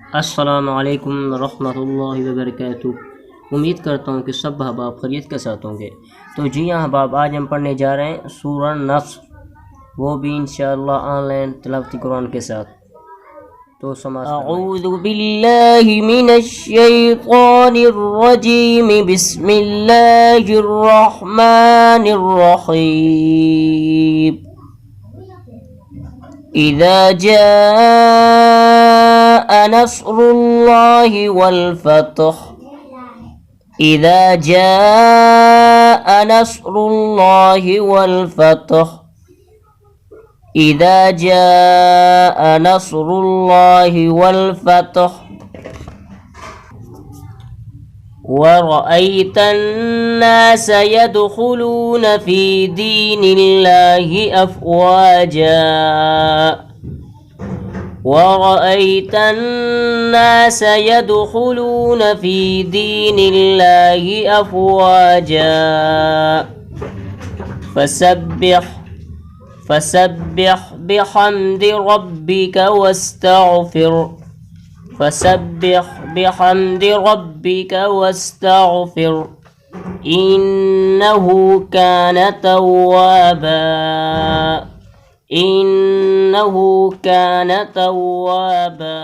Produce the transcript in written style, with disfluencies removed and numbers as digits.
अस्सलामु अलैकुम रहमतुल्लाहि व बरकातुहू। उम्मीद करता हूँ कि सब अहबाब खैरियत के साथ होंगे। तो जी हाँ अहबाब, आज हम पढ़ने जा रहे हैं सूरह नस्र, वो भी इंशाअल्लाह ऑनलाइन तिलावती कुरान के साथ। तो अऊज़ु बिल्लाहि मिनश शैतानिर रजीम, बिस्मिल्लाहिर रहमानिर रहीम। इज़ा जाअ नस्रुल्लाहि वल फतह, إذا جاء نصر الله والفتح، إذا جاء نصر الله والفتح، ورأيت الناس يدخلون في دين الله أفواجا، ورأيت الناس يدخلون في دين الله أفواجا، فسبح بحمد ربك واستغفر، فسبح بحمد ربك واستغفر، إنه كان توابا، إنه كان توابا.